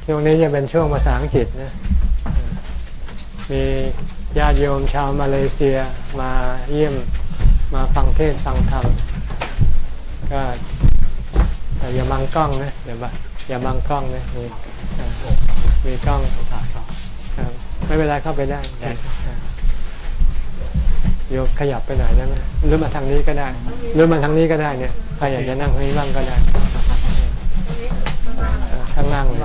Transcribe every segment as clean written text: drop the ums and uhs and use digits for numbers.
ช่วงนี้จะเป็นช่วงภาษาอังกฤษนะมีญาติโยมชาวมาเลเซียมาเยี่ยมมาฟังเทศน์ฟังธรรมก็อย่าบังกล้องนะอย่าบังกล้องนะมีกล้องไม่เป็นไรเข้าไปได้โยมขยับไปหน่อยได้ไหมหรือมาทางนี้ก็ได้หรือมาทางนี้ก็ได้เนี่ยใครอยากจะนั่งทางนี้บ้างก็ได้ข้างล่างเลย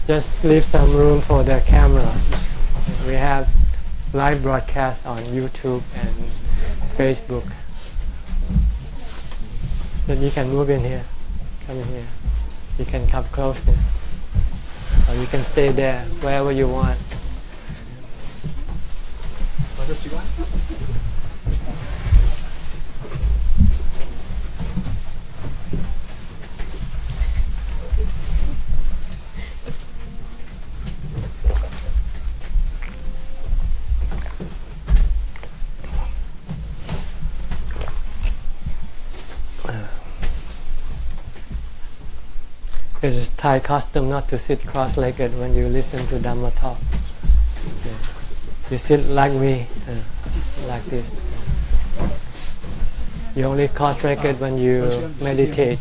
Just leave some room for the camera. We have live broadcast on YouTube and Facebook. Then you can move in here. Come in here. You can come closer. Or you can stay there wherever you want. What does you want? It is Thai custom not to sit cross-legged when you listen to Dhamma talk. You sit like me, like this. You only cross-legged when you meditate.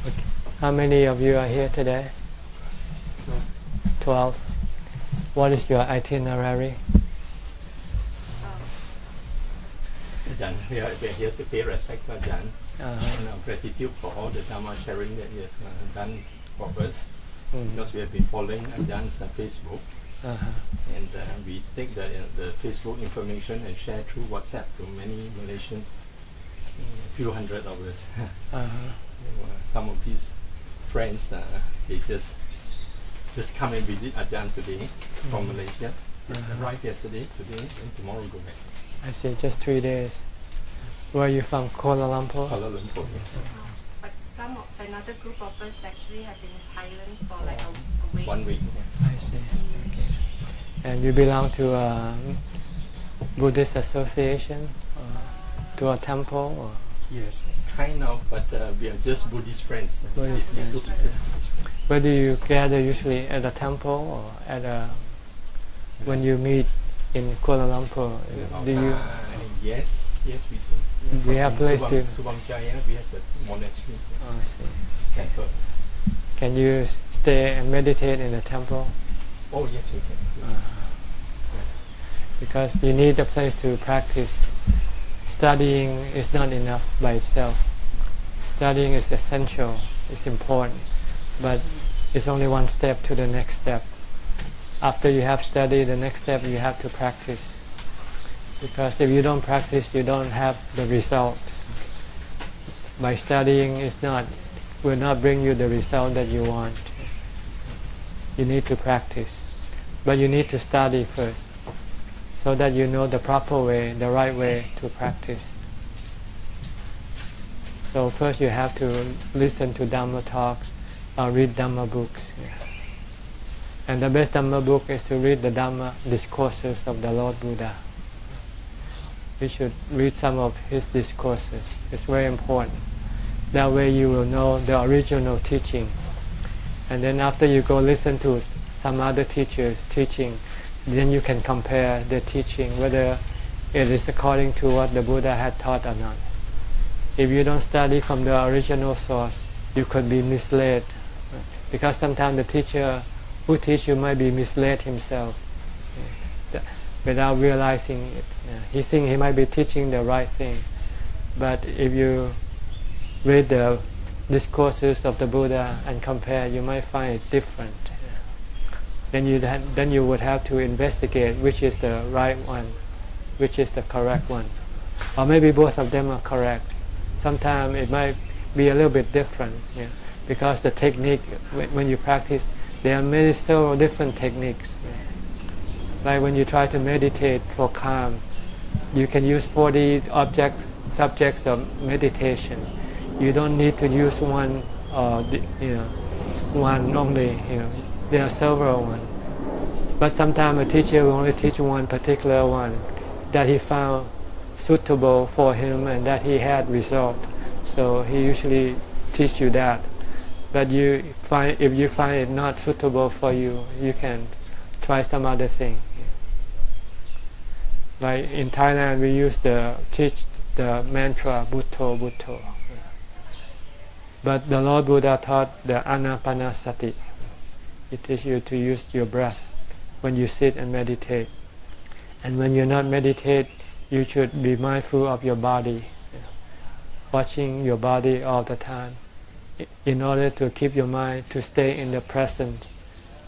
Okay. How many of you are here today? 12. What is your itinerary? Ajahn, we are here to pay respect to Ajahn and our gratitude for all the Dhamma sharing that you have done for us. Because we have been following Ajah's Facebook, and we take the Facebook information and share through WhatsApp to many Malaysians, a few hundred of us. So, some of these friends, they just come and visit Ajahn today from Malaysia. Arrived yesterday, today, and tomorrow go back. I see, just 3 days. Where are you from? Kuala Lumpur? Kuala Lumpur, yes. But another group of us actually have been in Thailand for like a week. 1 week. I see. Okay. And you belong to a Buddhist association? To a temple? Or? Yes, kind of, but we are just Buddhist friends. Buddhist This group is just Buddhist friends. Where do you gather usually? At a temple or at a... When you meet in Kuala Lumpur, do you... Yes, we do. Do you have place to... Subang Jaya, we have the monastery. Oh, I see. Temple. Can you stay and meditate in the temple? Oh yes, we can. Because you need a place to practice. Studying is not enough by itself. Studying is essential, it's important, but it's only one step to the next step. After you have studied, the next step you have to practice. Because if you don't practice, you don't have the result. By studying will not bring you the result that you want. You need to practice. But you need to study first, so that you know the proper way, the right way to practice. So first you have to listen to Dhamma talks or read Dhamma books. And the best Dhamma book is to read the Dhamma discourses of the Lord Buddha. We should read some of his discourses. It's very important. That way you will know the original teaching. And then after you go listen to some other teachers teaching, then you can compare the teaching, whether it is according to what the Buddha had taught or not. If you don't study from the original source, you could be misled. Because sometimes the teacher who teaches you might be misled himself without realizing it. He thinks he might be teaching the right thing. But if you read the discourses of the Buddha and compare, you might find it different. Then you would have to investigate which is the right one, which is the correct one. Or maybe both of them are correct. Sometimes it might be a little bit different, because the technique, when you practice, there are several different techniques. Like when you try to meditate for calm, you can use 40 subjects of meditation. You don't need to use one, one only. There are several ones. But sometimes a teacher will only teach one particular one that he found suitable for him and that he had result. So he usually teach you that. But if you find it not suitable for you, you can try some other thing. Like in Thailand, we used to teach the mantra Bhutto Bhutto. But the Lord Buddha taught the Anapanasati. He teaches you to use your breath when you sit and meditate. And when you're not meditate, you should be mindful of your body, watching your body all the time, in order to keep your mind to stay in the present,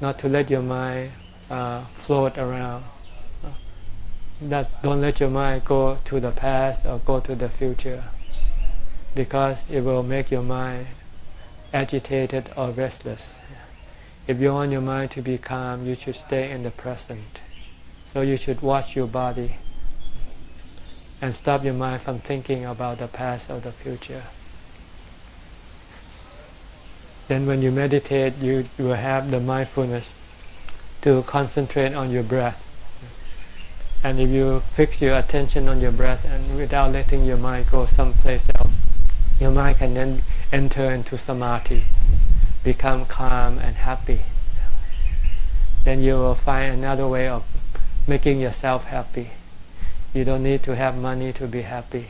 not to let your mind float around. Don't let your mind go to the past or go to the future, because it will make your mind agitated or restless. If you want your mind to be calm, you should stay in the present. So you should watch your body and stop your mind from thinking about the past or the future. Then when you meditate, you will have the mindfulness to concentrate on your breath. And if you fix your attention on your breath and without letting your mind go someplace else, your mind can then enter into samadhi, become calm and happy. Then you will find another way of making yourself happy. You don't need to have money to be happy.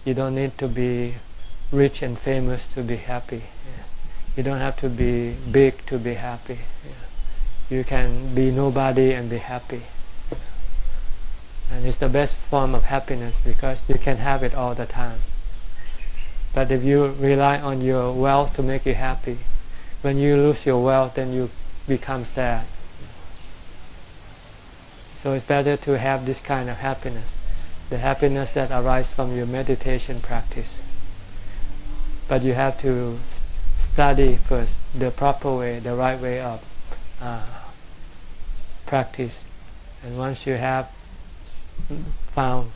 You don't need to be rich and famous to be happy. You don't have to be big to be happy. You can be nobody and be happy. And it's the best form of happiness because you can have it all the time. But if you rely on your wealth to make you happy, when you lose your wealth, then you become sad. So it's better to have this kind of happiness, the happiness that arises from your meditation practice. But you have to study first the proper way, the right way of practice. And once you have found,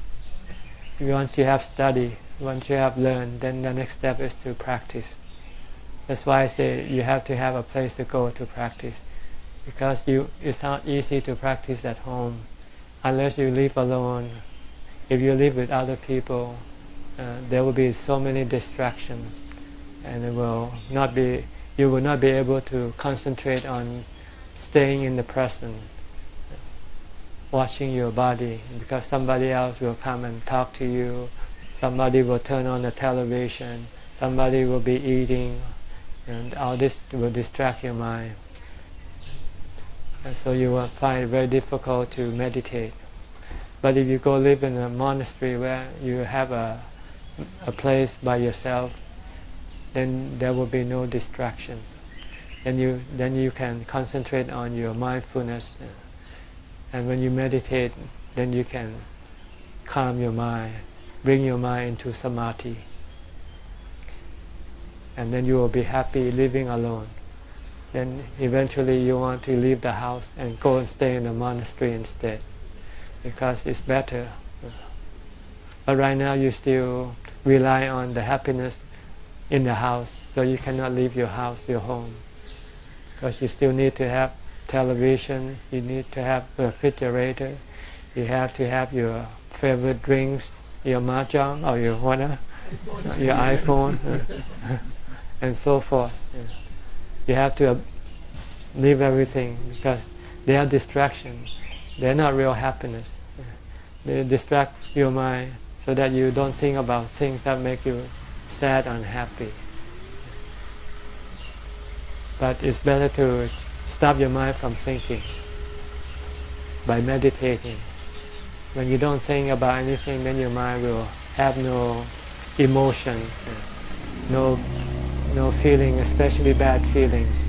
once you have studied, once you have learned, then the next step is to practice. That's why I say you have to have a place to go to practice, because it's not easy to practice at home unless you live alone. If you live with other people, there will be so many distractions, and you will not be able to concentrate on staying in the present, watching your body, because somebody else will come and talk to you, somebody will turn on the television, somebody will be eating, and all this will distract your mind. And so you will find it very difficult to meditate. But if you go live in a monastery where you have a place by yourself, then there will be no distraction. Then you can concentrate on your mindfulness. And when you meditate, then you can calm your mind, bring your mind into samadhi. And then you will be happy living alone. Then eventually you want to leave the house and go and stay in a monastery instead, because it's better. But right now you still rely on the happiness in the house, so you cannot leave your house, your home, because you still need to have television, you need to have a refrigerator, you have to have your favorite drinks, your mahjong or your your iPhone, and so forth. You have to leave everything, because they are distractions. They are not real happiness. They distract your mind so that you don't think about things that make you sad and unhappy. But it's better to stop your mind from thinking by meditating. When you don't think about anything, then your mind will have no emotion, no feeling, especially bad feelings.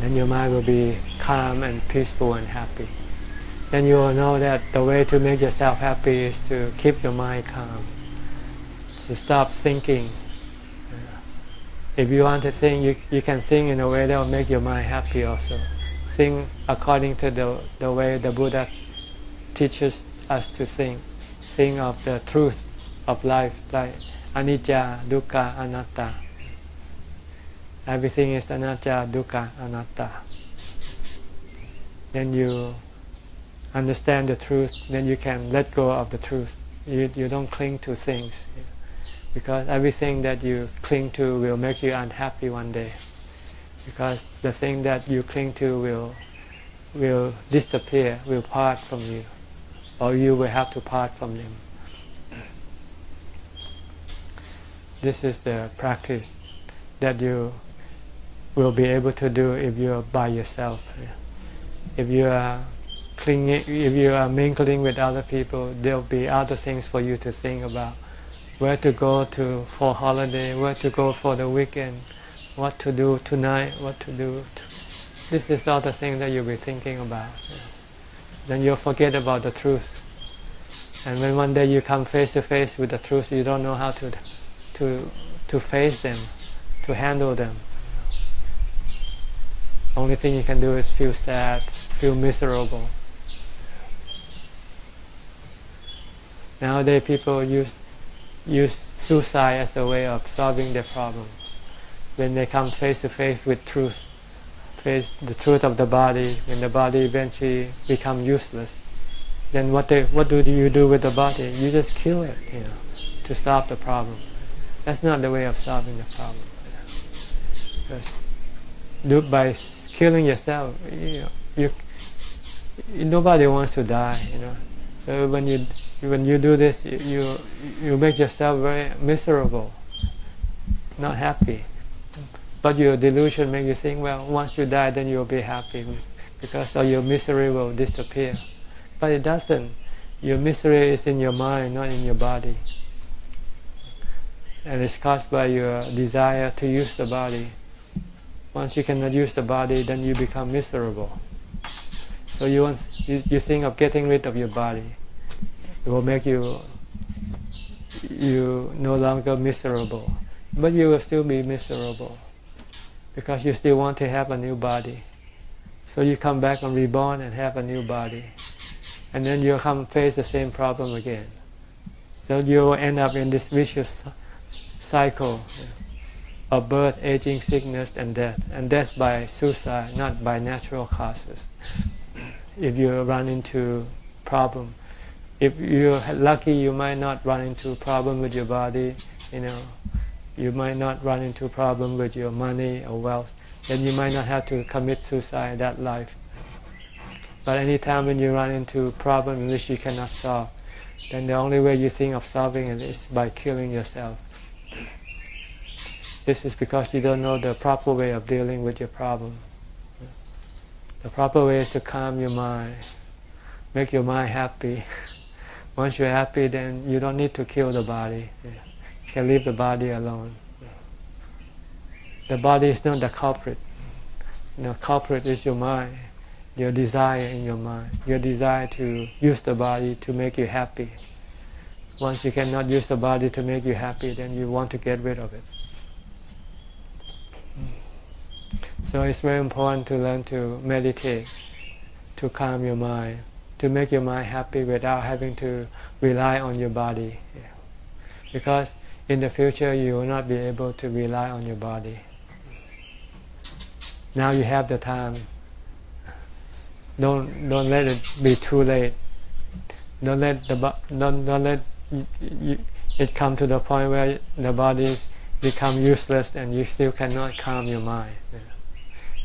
Then your mind will be calm and peaceful and happy. Then you will know that the way to make yourself happy is to keep your mind calm, to stop thinking. If you want to think, you can think in a way that will make your mind happy also. Think according to the way the Buddha teaches us to think. Think of the truth of life, like anicca, dukkha, anatta. Everything is anicca, dukkha, anatta. then you understand the truth, then you can let go of the truth. You don't cling to things, because everything that you cling to will make you unhappy one day, because the thing that you cling to will disappear, will part from you, or you will have to part from them. This is the practice that you will be able to do if you are by yourself. If you are if you are mingling with other people, there will be other things for you to think about. Where to go to for holiday, where to go for the weekend, what to do tonight, what to do. This is all the things that you'll be thinking about. Then you'll forget about the truth. And when one day you come face to face with the truth, you don't know how to face them, to handle them. Only thing you can do is feel sad, feel miserable. Nowadays people use suicide as a way of solving their problem. When they come face to face with truth, face the truth of the body, when the body eventually becomes useless, then what do you do with the body? You just kill it, to solve the problem. That's not the way of solving the problem. Because by killing yourself, nobody wants to die, So when you do this, you make yourself very miserable, not happy. But your delusion makes you think, well, once you die, then you'll be happy, because all your misery will disappear. But it doesn't. Your misery is in your mind, not in your body. And it's caused by your desire to use the body. Once you cannot use the body, then you become miserable. So you think of getting rid of your body. It will make you no longer miserable. But you will still be miserable, because you still want to have a new body. So you come back and reborn and have a new body. And then you'll come face the same problem again. So you will end up in this vicious cycle of birth, aging, sickness, and death. And death by suicide, not by natural causes. If you run into problem, if you're lucky, you might not run into a problem with your body. You might not run into a problem with your money or wealth. Then you might not have to commit suicide in that life. But any time when you run into a problem which you cannot solve, then the only way you think of solving it is by killing yourself. This is because you don't know the proper way of dealing with your problem. The proper way is to calm your mind, make your mind happy. Once you're happy, then you don't need to kill the body. You can leave the body alone. The body is not the culprit. The culprit is your mind, your desire in your mind, your desire to use the body to make you happy. Once you cannot use the body to make you happy, then you want to get rid of it. So it's very important to learn to meditate, to calm your mind, to make your mind happy without having to rely on your body. Because in the future you will not be able to rely on your body. Now you have the time. Don't let it be too late. Don't let it come to the point where the body become useless and you still cannot calm your mind.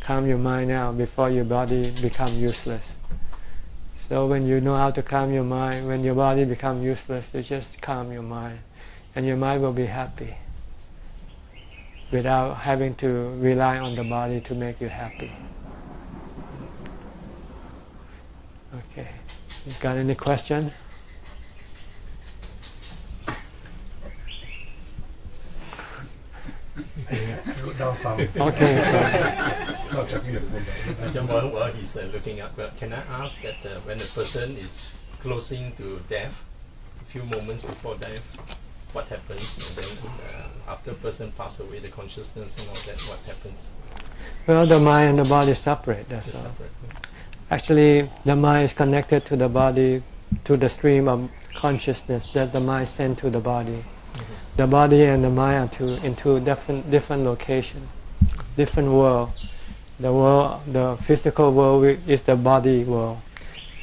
Calm your mind now before your body become useless. So when you know how to calm your mind, when your body becomes useless, you just calm your mind, and your mind will be happy without having to rely on the body to make you happy. Okay, you got any question? Okay. While he's looking up, can I ask that when a person is closing to death, a few moments before death, what happens? And then after a person passes away, the consciousness and all that, what happens? Well, the mind and the body separate, that's all. Separate. Actually, the mind is connected to the body, to the stream of consciousness that the mind sends to the body. Mm-hmm. The body and the mind are in two different locations, different world. The world, the physical world is the body world,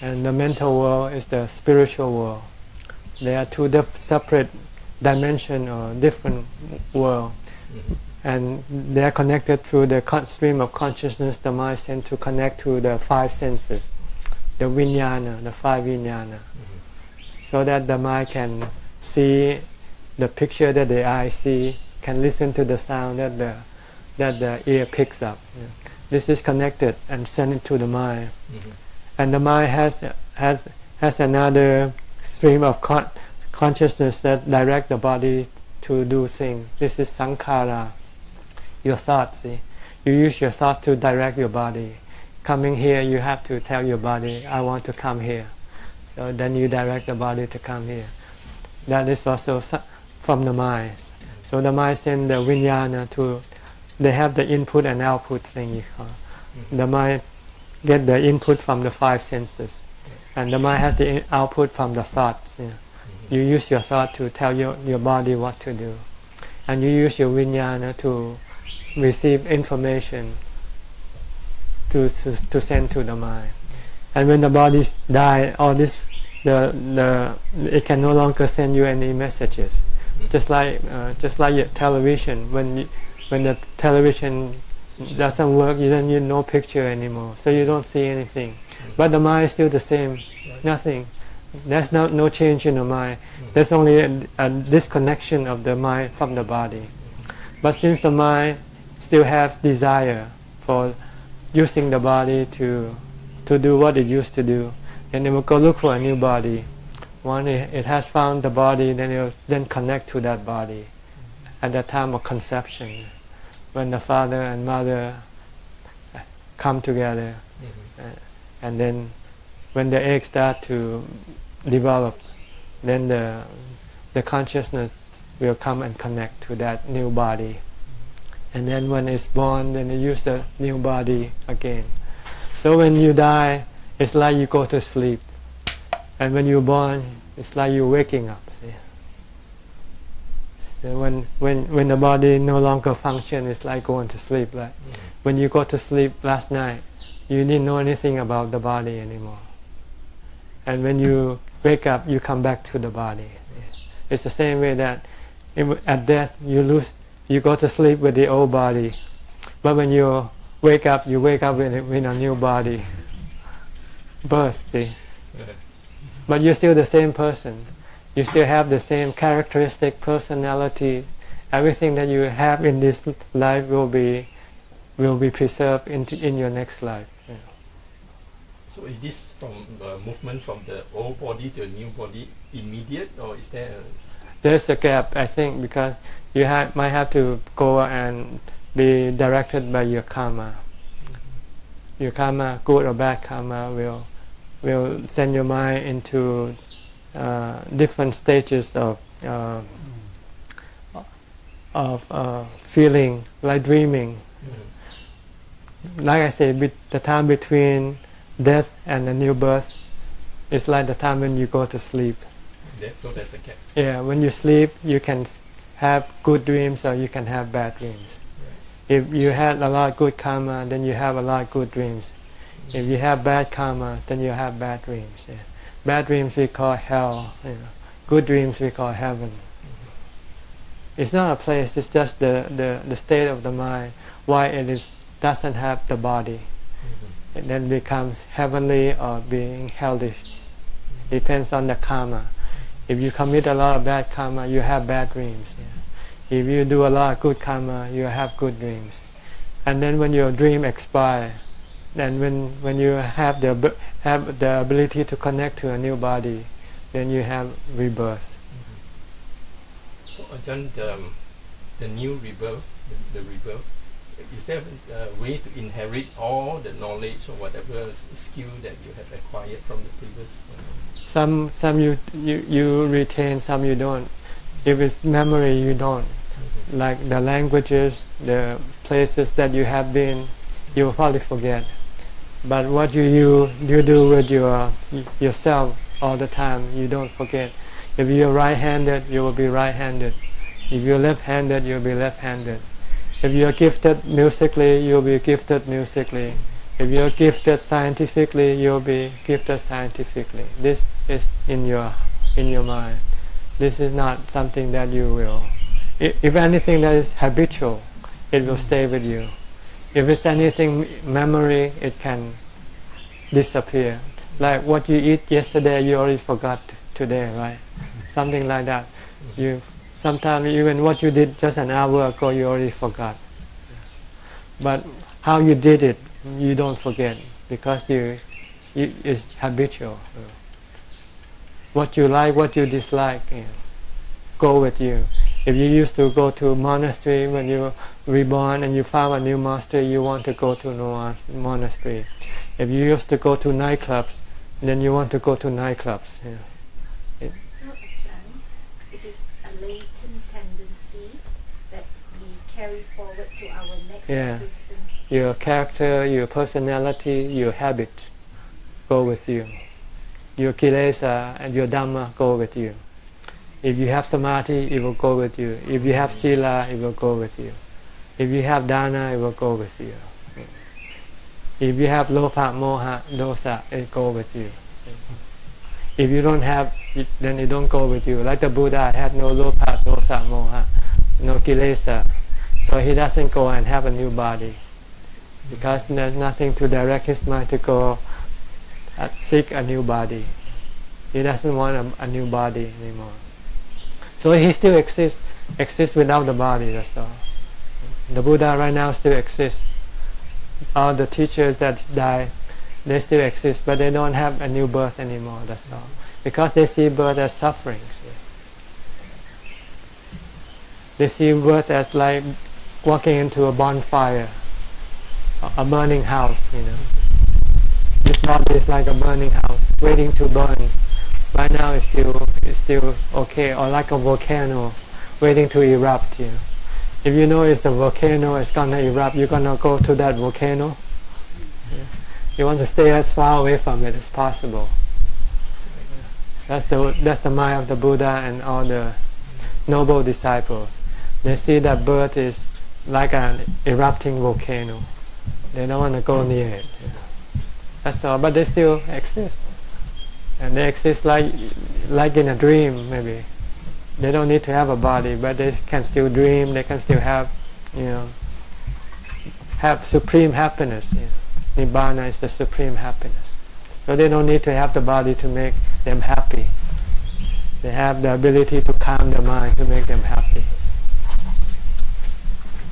and the mental world is the spiritual world. They are two separate dimensions or different worlds, and they are connected through the stream of consciousness. The mind tends to connect to the five senses, the vijnana, the five vijnana, so that the mind can see the picture that the eye see, can listen to the sound that the ear picks up. This is connected and sent into the mind, and the mind has another stream of consciousness that direct the body to do things. This is sankhara, your thoughts. See, you use your thoughts to direct your body. Coming here, you have to tell your body, I want to come here. So then you direct the body to come here. That is also from the mind. So the mind sends the vijnana to. They have the input and output thing. You call. The mind get the input from the five senses, and the mind has the output from the thoughts. You use your thought to tell your body what to do, and you use your vijnana to receive information to send to the mind. And when the body die, all this it can no longer send you any messages. Just like your television, when the television doesn't work, you don't need no picture anymore, so you don't see anything. But the mind is still the same, nothing. There's no change in the mind. There's only a disconnection of the mind from the body. But since the mind still has desire for using the body to do what it used to do, then it will go look for a new body. Once it has found the body, then it will then connect to that body at the time of conception, when the father and mother come together, and then when the egg start to develop, then the consciousness will come and connect to that new body. And then when it's born, then you use the new body again. So when you die, it's like you go to sleep, and when you're born, it's like you're waking up. See? When the body no longer functions, it's like going to sleep. Like when you go to sleep last night, you didn't know anything about the body anymore. And when you wake up, you come back to the body. It's the same way that at death you go to sleep with the old body, but when you wake up with a new body. Birth, see? But you're still the same person. You still have the same characteristic, personality. Everything that you have in this life will be preserved in your next life. Yeah. So is this from movement from the old body to a new body immediate, or is there? There's a gap, I think, because you might have to go and be directed by your karma. Your karma, good or bad karma, will send your mind into different stages of feeling, like dreaming. Like I said, the time between death and a new birth is like the time when you go to sleep. So there's a gap. Yeah, when you sleep, you can have good dreams or you can have bad dreams. Right. If you had a lot of good karma, then you have a lot of good dreams. If you have bad karma, then you have bad dreams. Yeah. Bad dreams we call hell. Good dreams we call heaven. It's not a place. It's just the state of the mind. Why it doesn't have the body. It then becomes heavenly or being hellish. Depends on the karma. If you commit a lot of bad karma, you have bad dreams. Yeah. If you do a lot of good karma, you have good dreams. And then when your dream expires, then when you have the ability to connect to a new body, then you have rebirth. So Ajahn, the new rebirth, the rebirth, is there a way to inherit all the knowledge or whatever skill that you have acquired from the previous? Some you retain, some you don't. If it's memory, you don't. Like the languages, the places that you have been, you will probably forget. But what you do with yourself all the time, you don't forget. If you're right-handed, you will be right-handed. If you're left-handed, you'll be left-handed. If you are gifted musically, you'll be gifted musically. If you are gifted scientifically, you'll be gifted scientifically. This is in your mind. This is not something that you will. If anything that is habitual, it will stay with you. If it's anything memory, it can disappear. Like what you eat yesterday, you already forgot today, right? Something like that. You sometimes even what you did just an hour ago, you already forgot. But how you did it, you don't forget because it's habitual. What you like, what you dislike, go with you. If you used to go to a monastery when you were reborn and you found a new monastery, you want to go to a monastery. If you used to go to nightclubs, then you want to go to nightclubs. So, Ajahn, it is a latent tendency that we carry forward to our next existence. Your character, your personality, your habit go with you. Your kilesa and your Dhamma go with you. If you have samadhi, it will go with you. If you have sila, it will go with you. If you have dana, it will go with you. If you have lopa, moha, dosa, it go with you. If you don't have it, then it don't go with you. Like the Buddha had no lopa, dosa, moha, no kilesa. So he doesn't go and have a new body. Because there's nothing to direct his mind to go seek a new body. He doesn't want a new body anymore. So he still exists without the body, that's all. The Buddha right now still exists. All the teachers that died, they still exist, but they don't have a new birth anymore, that's all. Because they see birth as suffering. They see birth as like walking into a bonfire, a burning house, This body is like a burning house, waiting to burn. Right now it's still okay, or like a volcano, waiting to erupt. If you know it's a volcano, it's gonna erupt, you're gonna go to that volcano. You want to stay as far away from it as possible. That's the mind of the Buddha and all the noble disciples. They see that birth is like an erupting volcano. They don't want to go near it. That's all, but they still exist. And they exist like in a dream, maybe. They don't need to have a body, but they can still dream. They can still have, have supreme happiness. Nibbana is the supreme happiness. So they don't need to have the body to make them happy. They have the ability to calm the mind to make them happy.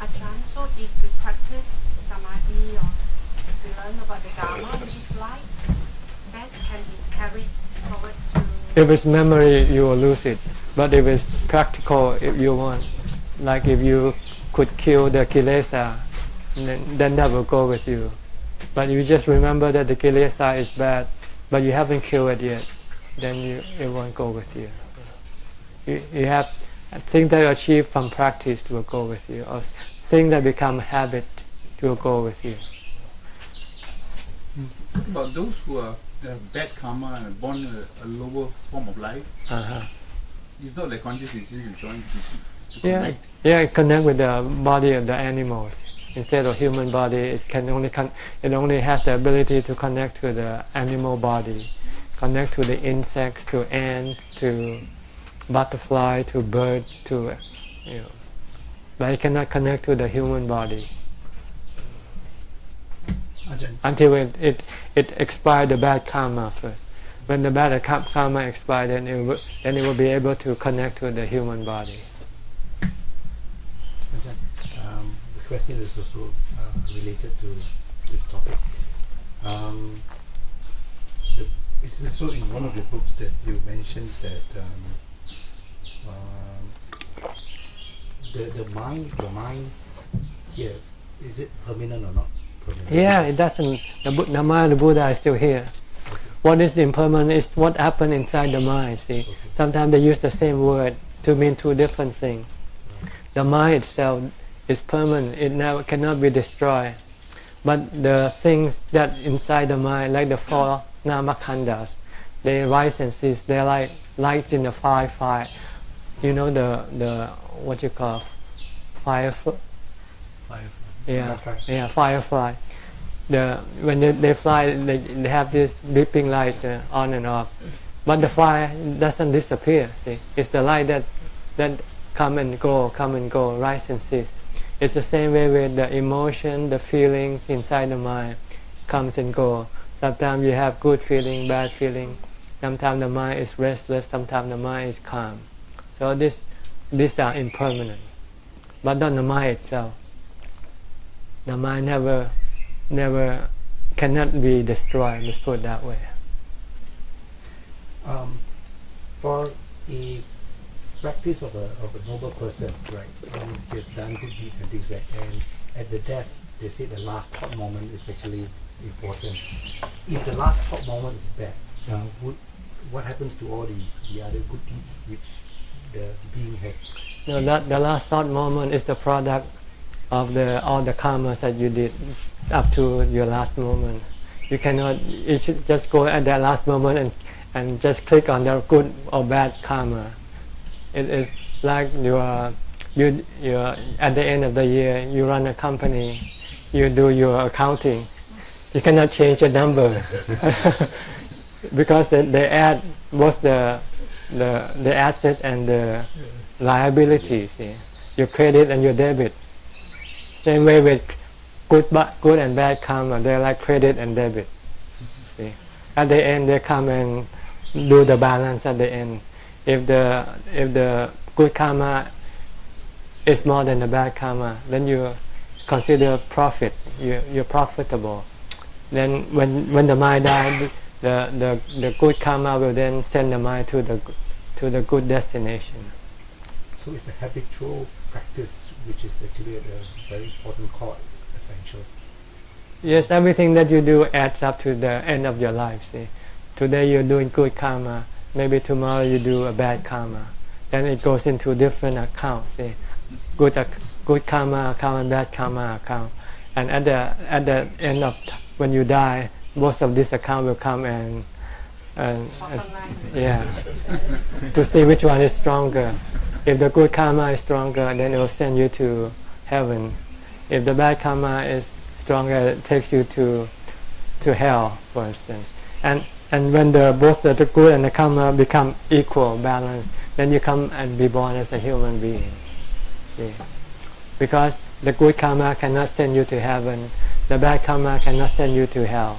Ajahn, so if we practice samadhi or we learn about the Dhamma in this life, that can be carried forward to... If it's memory, you will lose it. But if it's practical, if you want, like if you could kill the kilesa, then that will go with you. But you just remember that the kilesa is bad, but you haven't killed it yet, then it won't go with you. You have things that you achieve from practice will go with you, or things that become habit will go with you. What about those who are bad karma and born a lower form of life? It's not like consciousness is joined to connect. Connect with the body of the animals. Instead of human body, it only has the ability to connect to the animal body, connect to the insects, to ants, to butterfly, to birds, but it cannot connect to the human body. Ajahn. Until it expires the bad karma first. When the bad karma expires, then it will be able to connect to the human body. Ajahn, the question is also related to this topic. It's also in one of the books that you mentioned that the mind here, is it permanent or not permanent? Yeah, it doesn't. The mind of the Buddha is still here. What is impermanent is what happened inside the mind. See, Okay. sometimes they use the same word to mean two different things. The mind itself is permanent; it cannot be destroyed. But the things that inside the mind, like the four namakhandas, they rise and cease. They're like lights in the fire. You know the what you call fire Firefly. When they fly, they have these beeping lights on and off, but the fire doesn't disappear. See, it's the light that come and go, rise and cease. It's the same way with the emotion, the feelings inside the mind comes and go. Sometimes you have good feeling, bad feeling. Sometimes the mind is restless. Sometimes the mind is calm. So these are impermanent, but not the mind itself. The mind never cannot be destroyed. Let's put it that way. For a practice of a noble person, right? He has done good deeds and things like, and at the death, they say the last thought moment is actually important. If the last thought moment is bad, what happens to all the other good deeds which the being has? No, the last thought moment is the product of all the karmas that you did up to your last moment. You should just go at that last moment and just click on the good or bad karma. It is like you are at the end of the year, you run a company, you do your accounting. You cannot change the number because they add both the asset and the liabilities. Your credit and your debit. Same way with good and bad karma, they're like credit and debit. See, at the end they come and do the balance at the end. If the good karma is more than the bad karma, then you consider profit. You're profitable. Then when the mind dies, the good karma will then send the mind to the good destination. So it's a habitual practice, which is actually a very important core, essential. Yes, everything that you do adds up to the end of your life. See, today you're doing good karma. Maybe tomorrow you do a bad karma. Then it goes into different accounts. See, good karma account and bad karma account. And at the end of when you die, most of this account will come and to see which one is stronger. If the good karma is stronger, then it will send you to heaven. If the bad karma is stronger, it takes you to hell, for instance. And when both the good and the karma become equal, balanced, then you come and be born as a human being. See? Because the good karma cannot send you to heaven, the bad karma cannot send you to hell.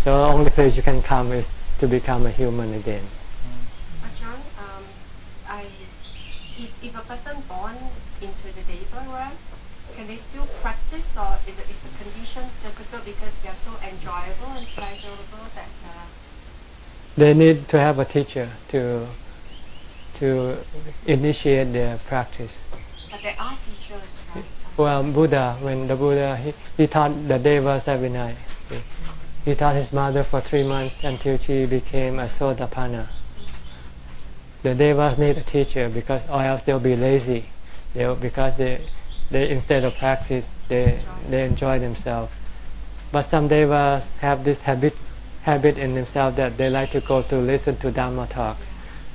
So the only place you can come is to become a human again. Ajahn, if a person born into the Deva realm, can they still practice, or is the condition difficult because they are so enjoyable and pleasurable that they need to have a teacher to initiate their practice? But there are teachers, right? Well, when the Buddha he taught the Devas every night. See? He taught his mother for 3 months until she became a Sotapanna. The Devas need a teacher or else they'll be lazy. Because they instead of practice they enjoy themselves. But some Devas have this habit in themselves that they like to go to listen to Dhamma talk.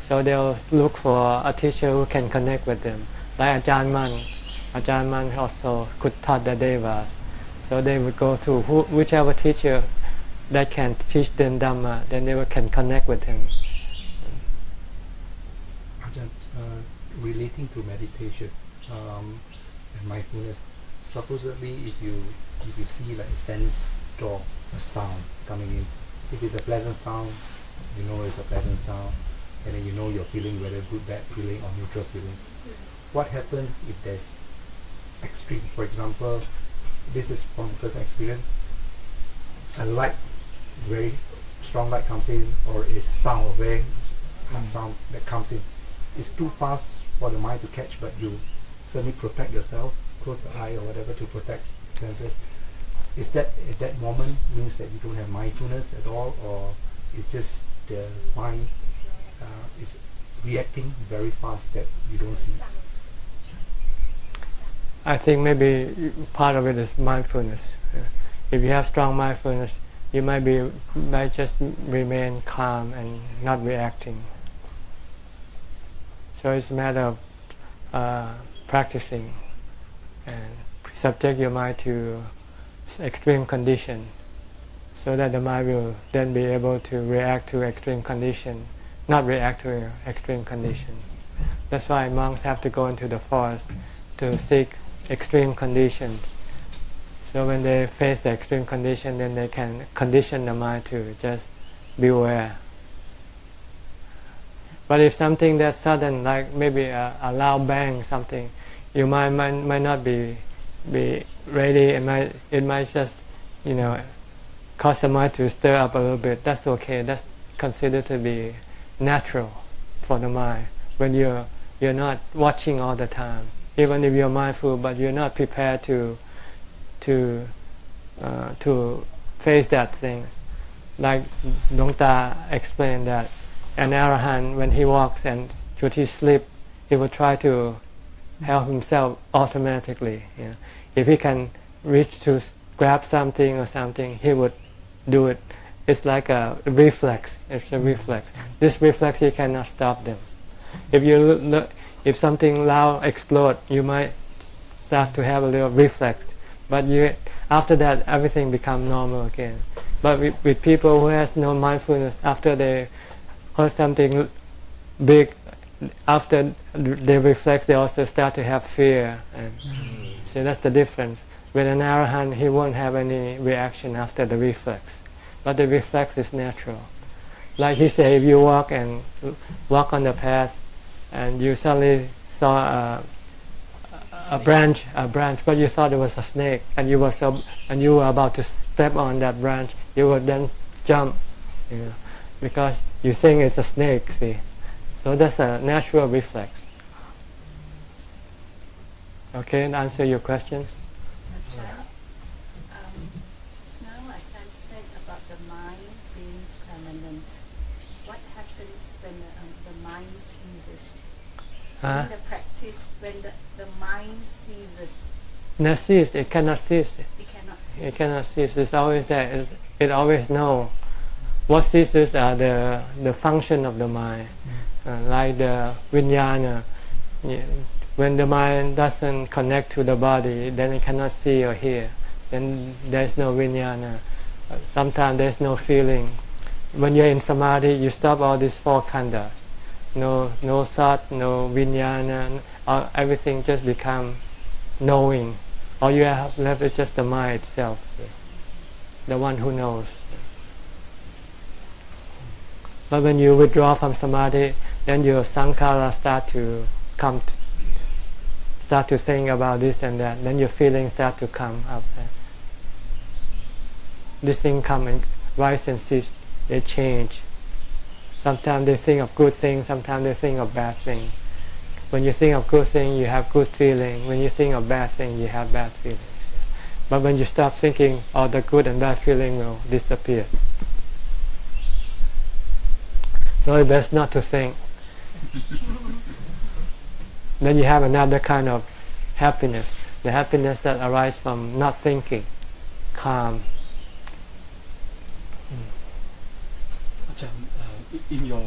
So they'll look for a teacher who can connect with them. Like Ajahn Man also could taught the Devas. So they would go to whichever teacher that can teach them Dhamma, then they can connect with him. Ajahn, relating to meditation and mindfulness, supposedly if you see like a sense door, a sound coming in, if it's a pleasant sound, you know it's a pleasant sound, and then you know you're feeling whether good, bad feeling or neutral feeling. What happens if there's extreme? For example, this is from personal experience. A light, very strong light comes in, or a sound, a very hard sound that comes in. It's too fast for the mind to catch, but you certainly protect yourself, close the eye or whatever to protect senses. Is that at that moment means that you don't have mindfulness at all, or it's just the mind is reacting very fast that you don't see? I think maybe part of it is mindfulness. If you have strong mindfulness, you might just remain calm and not reacting. So it's a matter of practicing and subject your mind to extreme condition, so that the mind will then be able to react to extreme condition, not react to extreme condition. That's why monks have to go into the forest to seek extreme conditions. So when they face the extreme condition, then they can condition the mind to just be aware. But if something that's sudden, like maybe a loud bang, something, your mind might not be ready. It might just, cause the mind to stir up a little bit. That's okay. That's considered to be natural for the mind when you're not watching all the time. Even if you're mindful, but you're not prepared to face that thing. Like Dong Ta explained that an arahant, when he walks and should he sleep, he will try to help himself automatically. If he can reach to grab something or something, he would do it. It's like a reflex. It's a reflex. This reflex, you cannot stop them. If something loud explodes, you might start to have a little reflex, but after that everything becomes normal again. But with people who has no mindfulness, after they heard something big, after they reflect, they also start to have fear. And so that's the difference. With an arahant, he won't have any reaction after the reflex, but the reflex is natural. Like he said, if you walk on the path, and you suddenly saw a branch, but you thought it was a snake, and you were about to step on that branch, you would then jump, because you think it's a snake. See, so that's a natural reflex. Okay, and answer your questions. Just now Ajahn said about the mind being permanent. What happens when the mind ceases? In the practice, when the mind ceases. Not cease. It cannot cease. It cannot cease. It cannot cease. It's always there. It always knows. What ceases are the function of the mind, like the vijnana. When the mind doesn't connect to the body, then it cannot see or hear. Then there's no vijnana. Sometimes there's no feeling. When you're in samadhi, you stop all these four khandhas. No thought, no vijnana. Everything just become knowing. All you have left is just the mind itself, the one who knows. But when you withdraw from samadhi, then your sankhara start to think about this and that. Then your feelings start to come up. This thing come and rise and cease. They change. Sometimes they think of good things. Sometimes they think of bad things. When you think of good things, you have good feeling. When you think of bad things, you have bad feelings. But when you stop thinking, all the good and bad feeling will disappear. So it's best not to think. Then you have another kind of happiness, the happiness that arises from not thinking, calm. Ajahn, in your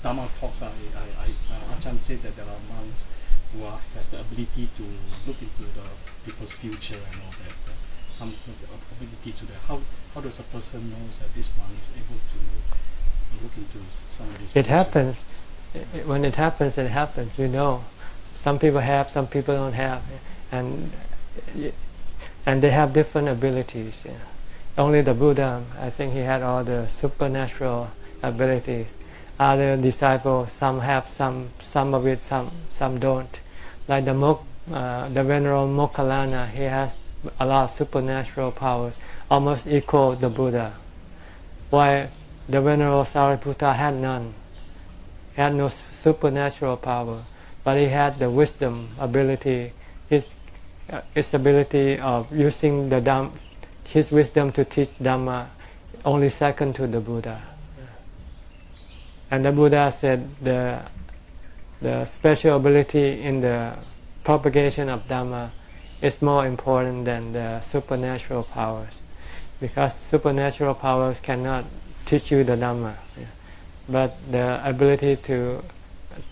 Dhamma talks, Ajahn said that there are monks who has the ability to look into the people's future and all that. Some ability to that. How does a person know that this monk is able to look into somebody's future? It happens. When it happens, it happens. Some people have, some people don't have, and they have different abilities. Only the Buddha, I think he had all the supernatural abilities. Other disciples, some have some of it, some don't. Like the Venerable Moggallana, he has a lot of supernatural powers, almost equal the Buddha. While the Venerable Sariputta had none. He had no supernatural power, but he had the wisdom ability, his ability of using the Dhamma, his wisdom to teach Dhamma, only second to the Buddha. And the Buddha said the special ability in the propagation of Dhamma is more important than the supernatural powers, because supernatural powers cannot teach you the Dhamma. But the ability to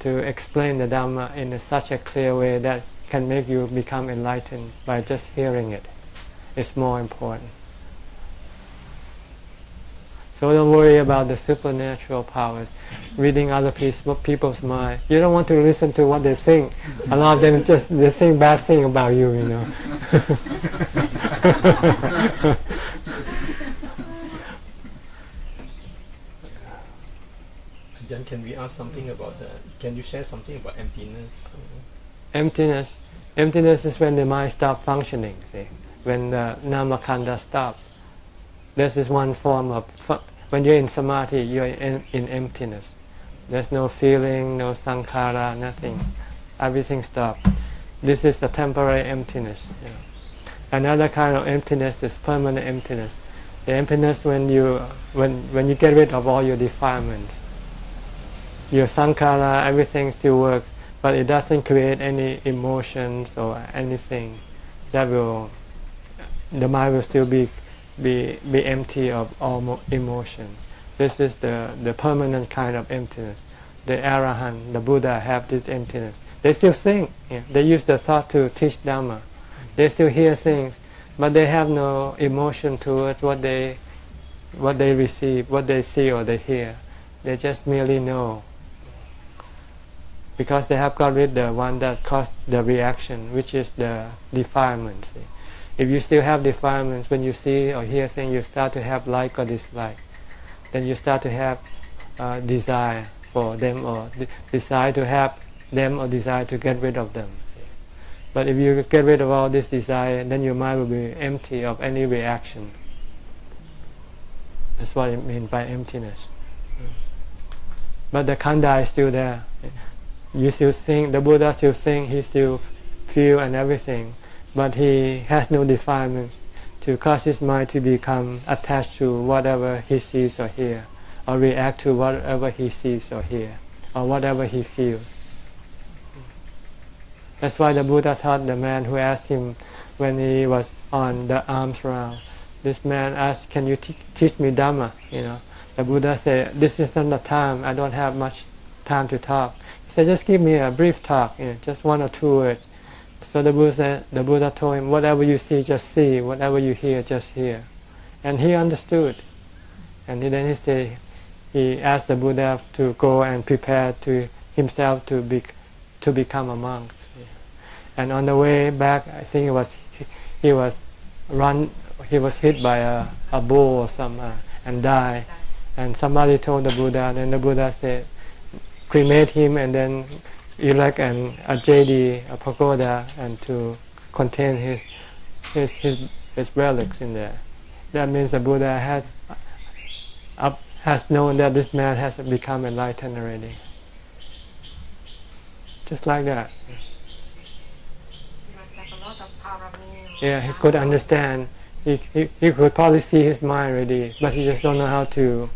explain the Dhamma in such a clear way that can make you become enlightened by just hearing it. It's more important. So don't worry about the supernatural powers, reading other people's mind. You don't want to listen to what they think. A lot of them they think bad thing about you, you know. Ajahn, can we ask something about can you share something about emptiness? Emptiness is when the mind stops functioning, see? When the namakanda stops. This is one form of, when you're in samadhi, you're in emptiness. There's no feeling, no sankhara, nothing. Everything stops. This is a temporary emptiness. You know. Another kind of emptiness is permanent emptiness. The emptiness when you get rid of all your defilements. Your sankhara, everything still works, but it doesn't create any emotions or anything. The mind will still be empty of all emotion. This is the permanent kind of emptiness. The Arahant, the Buddha have this emptiness. They still think. Yeah. They use the thought to teach Dhamma. They still hear things, but they have no emotion towards what they receive, what they see or they hear. They just merely know. Because they have got rid of the one that caused the reaction, which is the defilements. If you still have defilements, when you see or hear things, you start to have like or dislike. Then you start to have desire for them, or desire to have them, or desire to get rid of them. But if you get rid of all this desire, then your mind will be empty of any reaction. That's what it means by emptiness. But the khandha is still there. You still think, the Buddha still think, he still feel and everything, but he has no defilements to cause his mind to become attached to whatever he sees or hears, or react to whatever he sees or hears, or whatever he feels. That's why the Buddha taught the man who asked him when he was on the alms round. This man asked, "Can you teach me Dhamma?" You know, the Buddha said, "This is not the time. I don't have much time to talk." He said, "Just give me a brief talk, you know, just 1 or 2 words." So the Buddha told him, "Whatever you see, just see. Whatever you hear, just hear." And he understood. And then he asked the Buddha to go and prepare to himself to become a monk. And on the way back, I think he was hit by a bull or something and died. And somebody told the Buddha, and the Buddha said, cremate him and then erect a jedi, a pagoda, and to contain his relics in there. That means the Buddha has known that this man has become enlightened already. Just like that. Yeah, he could understand. He could probably see his mind already, but he just don't know how to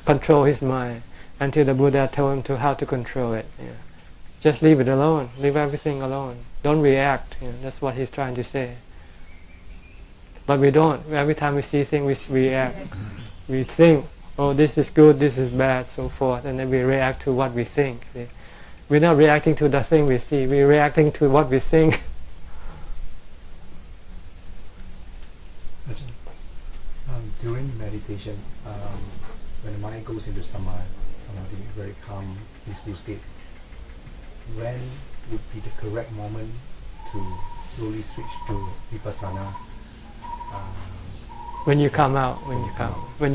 control his mind until the Buddha told him how to control it. Yeah. Just leave it alone. Leave everything alone. Don't react. You know, that's what he's trying to say. But we don't. Every time we see things, we react. We think, "Oh, this is good, this is bad," so forth, and then we react to what we think. See? We're not reacting to the thing we see. We're reacting to what we think. During meditation, when the mind goes into samadhi, very calm, peaceful state, when would be the correct moment to slowly switch to vipassana? When you come out, when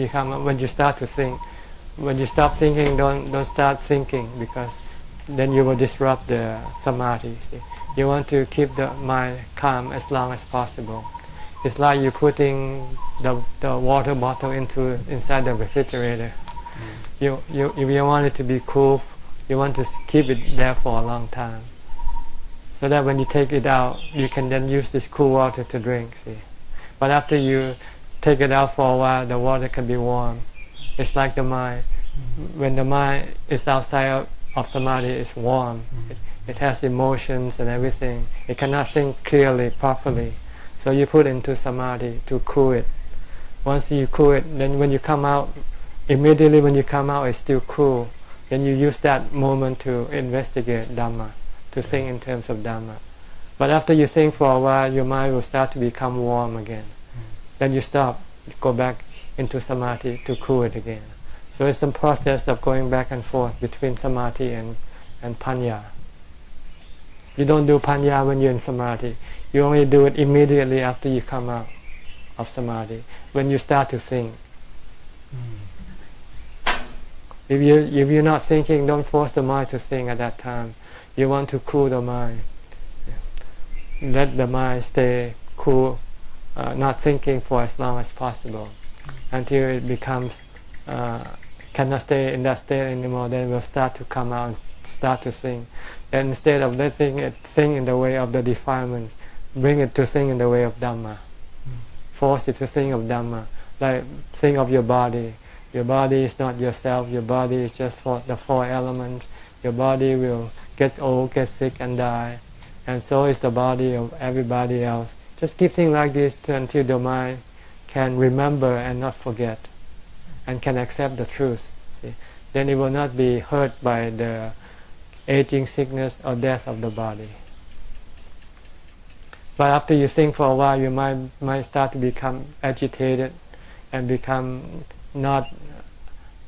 you start to think, when you stop thinking, don't start thinking, because then you will disrupt the samadhi. See? You want to keep the mind calm as long as possible. It's like you putting the water bottle inside the refrigerator. If you want it to be cool, you want to keep it there for a long time, so that when you take it out, you can then use this cool water to drink. See, but after you take it out for a while, the water can be warm. It's like the mind. When the mind is outside of samadhi, it's warm. It has emotions and everything. It cannot think clearly, properly. So you put into samadhi to cool it. Once you cool it, then when you come out, immediately when you come out, it's still cool. then you use that moment to investigate Dhamma, to think in terms of Dhamma. But after you think for a while, your mind will start to become warm again. Then you stop, go back into samadhi to cool it again. So it's a process of going back and forth between samadhi and panya. You don't do panya when you're in samadhi. You only do it immediately after you come out of samadhi, when you start to think. If you're not thinking, don't force the mind to think at that time. You want to cool the mind. Let the mind stay cool, not thinking for as long as possible, until it becomes cannot stay in that state anymore. Then will start to come out and start to think. Then instead of letting it think in the way of the defilements, bring it to think in the way of Dhamma. Force it to think of Dhamma. Like think of your body. Your body is not yourself. Your body is just for the four elements. Your body will get old, get sick, and die. And so is the body of everybody else. Just keep thinking like this until the mind can remember and not forget, and can accept the truth. See? Then it will not be hurt by the aging, sickness, or death of the body. But after you think for a while, your mind might start to become agitated and become not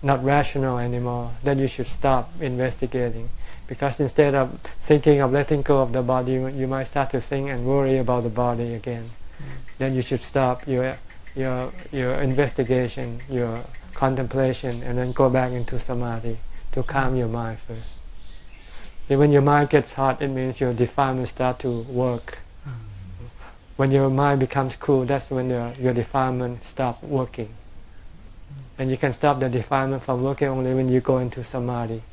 rational anymore. Then you should stop investigating. Because instead of thinking of letting go of the body, you might start to think and worry about the body again. Then you should stop your investigation, your contemplation, and then go back into samadhi to calm your mind first. See, when your mind gets hot, it means your defilements start to work. When your mind becomes cool, that's when your defilement stops working. And you can stop the defilement from working only when you go into samadhi.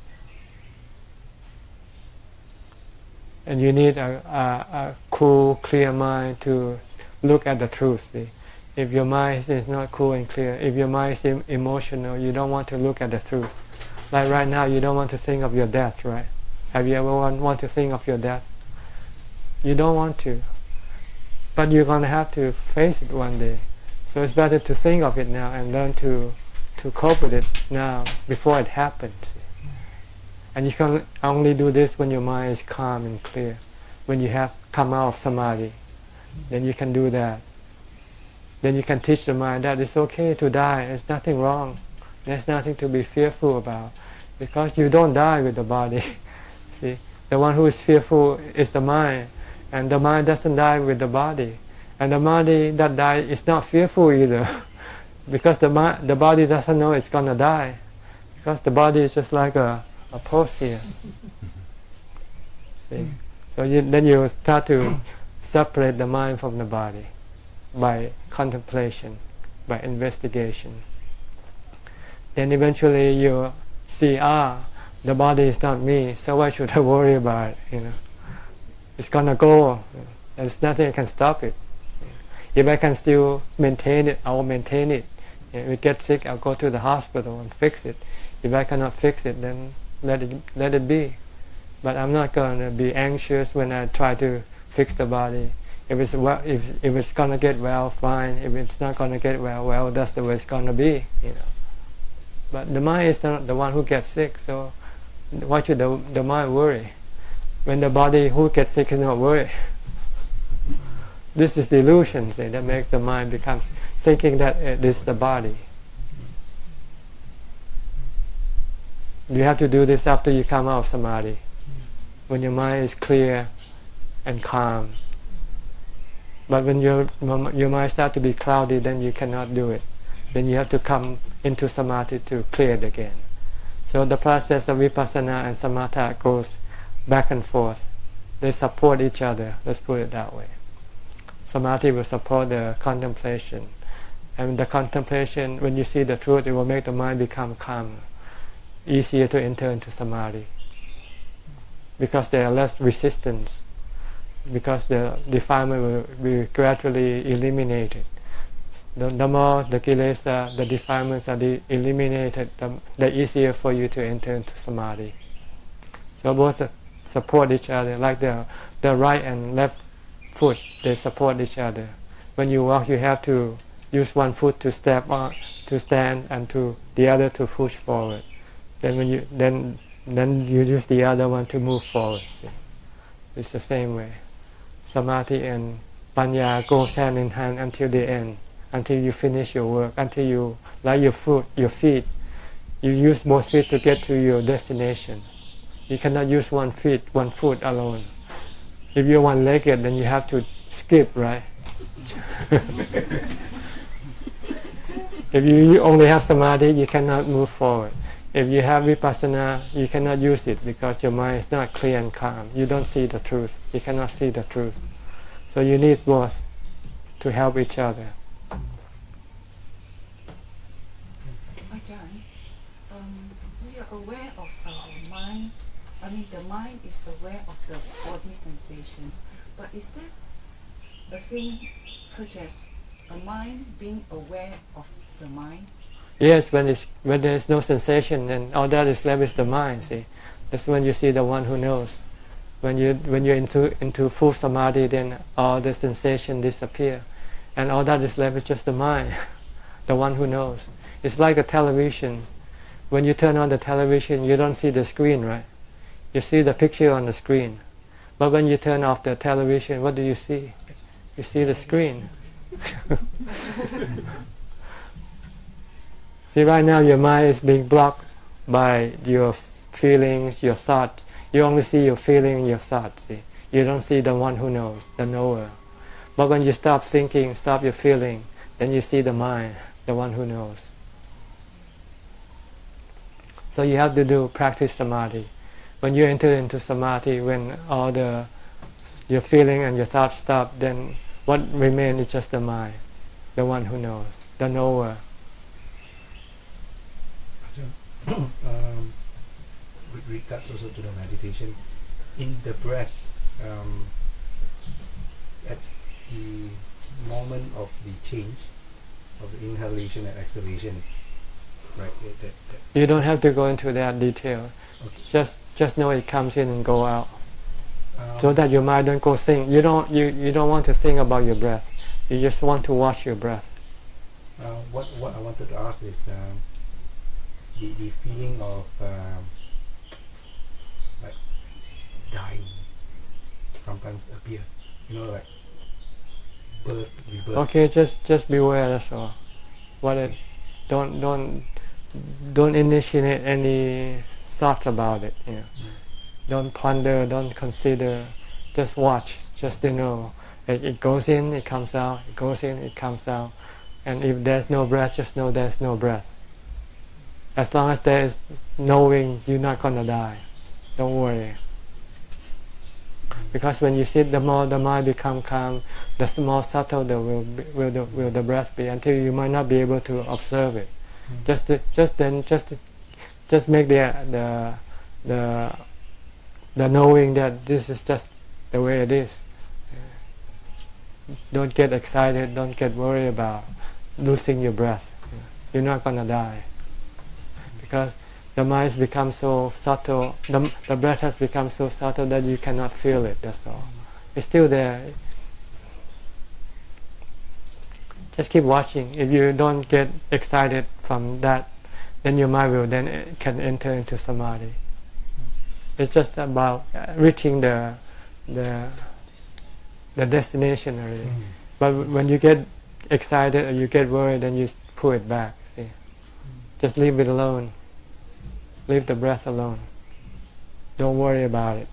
And you need a cool, clear mind to look at the truth. See? If your mind is not cool and clear, if your mind is emotional, you don't want to look at the truth. Like right now, you don't want to think of your death, right? Have you ever want to think of your death? You don't want to. But you're going to have to face it one day. So it's better to think of it now and learn to cope with it now before it happens. And you can only do this when your mind is calm and clear. When you have come out of samadhi, then you can do that. Then you can teach the mind that it's okay to die. There's nothing wrong. There's nothing to be fearful about. Because you don't die with the body. See, the one who is fearful is the mind. And the mind doesn't die with the body. And the body that dies is not fearful either. Because the body doesn't know it's going to die. Because the body is just like a post here. See? So then you start to separate the mind from the body by contemplation, by investigation. Then eventually you see, the body is not me, so why should I worry about it? It's gonna go. There's nothing that can stop it. If I can still maintain it, I will maintain it. If it gets sick, I'll go to the hospital and fix it. If I cannot fix it, then let it be. But I'm not going to be anxious when I try to fix the body. If it's going to get well, fine. If it's not going to get well, that's the way it's going to be. But the mind is not the one who gets sick, so why should the mind worry? When the body who gets sick is not worry. This is delusion, that makes the mind becomes thinking that it is the body. You have to do this after you come out of samadhi, when your mind is clear and calm. But when your mind starts to be cloudy, then you cannot do it. Then you have to come into samadhi to clear it again. So the process of vipassana and samatha goes back and forth. They support each other, let's put it that way. Samadhi will support the contemplation. And the contemplation, when you see the truth, it will make the mind become calm. Easier to enter into samadhi. Because there are less resistance. Because the defilement will be gradually eliminated. The more the kilesa, the defilements are eliminated, the easier for you to enter into samadhi. So both support each other, like the right and left foot, they support each other. When you walk, you have to use one foot to step on, to stand, and the other to push forward. Then then you use the other one to move forward. See? It's the same way. Samadhi and Panya goes hand in hand until the end, until you finish your work, until you, like your feet, you use both feet to get to your destination. You cannot use one foot alone. If you're one-legged, then you have to skip, right? If you only have Samadhi, you cannot move forward. If you have Vipassana, you cannot use it because your mind is not clear and calm. You don't see the truth. You cannot see the truth. So you need both to help each other. Ajahn, we are aware of our mind. I mean, the mind is aware of the body sensations. But is there a thing such as a mind being aware of the mind? Yes, when there is no sensation, then all that is left is the mind. See, that's when you see the one who knows. When you're into full samadhi, then all the sensation disappear, and all that is left is just the mind, the one who knows. It's like a television. When you turn on the television, you don't see the screen, right? You see the picture on the screen. But when you turn off the television, what do you see? You see the screen. See, right now your mind is being blocked by your feelings, your thoughts. You only see your feeling and your thoughts. See? You don't see the one who knows, the knower. But when you stop thinking, stop your feeling, then you see the mind, the one who knows. So you have to practice samadhi. When you enter into samadhi, when all your feeling and your thoughts stop, then what remains is just the mind, the one who knows, the knower. With regards also to the meditation, in the breath, at the moment of the change of the inhalation and exhalation, right? You don't have to go into that detail. Okay. Just know it comes in and go out, so that your mind don't go think. You don't want to think about your breath. You just want to watch your breath. What I wanted to ask is the feeling of like dying sometimes appear, like birth, rebirth. Okay, just beware. That's all. Don't initiate any thoughts about it. Don't ponder. Don't consider. Just watch. Just to know. It goes in. It comes out. It goes in. It comes out. And if there's no breath, just know there's no breath. As long as there is knowing, you're not gonna die. Don't worry. Because when you sit, the more the mind become calm, the more subtle will the breath be, until you might not be able to observe it. Just make the knowing that this is just the way it is. Don't get excited. Don't get worried about losing your breath. You're not gonna die. Because the mind has become so subtle, the breath has become so subtle that you cannot feel it, that's all. It's still there. Just keep watching. If you don't get excited from that, then your mind will then can enter into samadhi. It's just about reaching the destination already. But when you get excited or you get worried, then you pull it back. See? Just leave it alone. Leave the breath alone. Don't worry about it.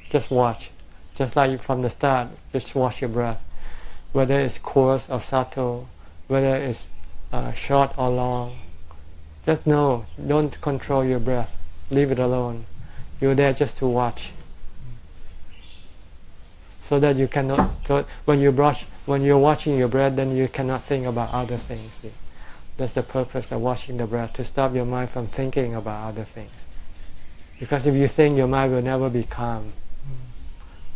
Just watch. Just like from the start, just watch your breath. Whether it's coarse or subtle, whether it's short or long. Just know, don't control your breath. Leave it alone. You're there just to watch. So that you cannot, when you're watching your breath, then you cannot think about other things. See? That's the purpose of watching the breath, to stop your mind from thinking about other things. Because if you think, your mind will never be calm.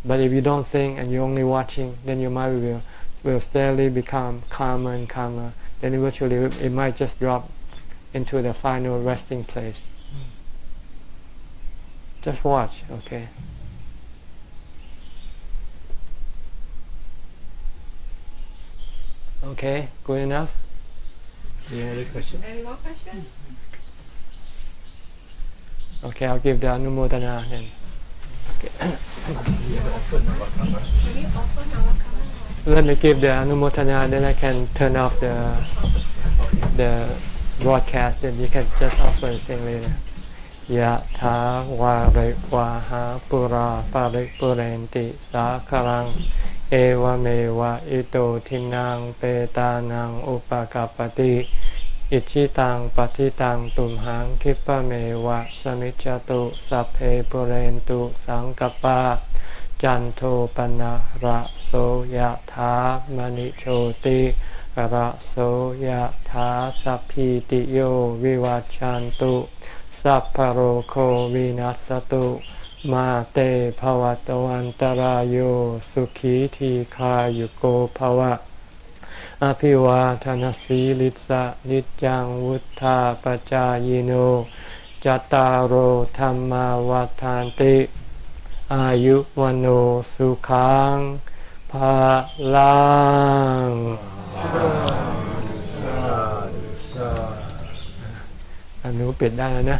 But if you don't think and you're only watching, then your mind will steadily become calmer and calmer. Then eventually it might just drop into the final resting place. Just watch, okay? Okay, good enough? Any other questions? Any more questions? Okay, I'll give the Anumodana then. Can you open our camera? Let me give the Anumodana, then I can turn off the broadcast, then you can just offer thing later. Yā thā wā re wā hā purā paripurenti sākarang eva me wā ito tinang petanang upakapati ichitang patitang tumhang kipa me wā samichatu sapphe purentu sankappa janto panna raso yā thā manichoti raso yā thā sappitiyo vivachantu Sapparo ko vinasatu ma te bhavato antarayo sukhi ti khayuko bhava apivatanasi litsa nityang vuttha pacayino jattaro dhamma vatanti ayuvano sukhang phalang อันนู้นปิดได้แล้วนะ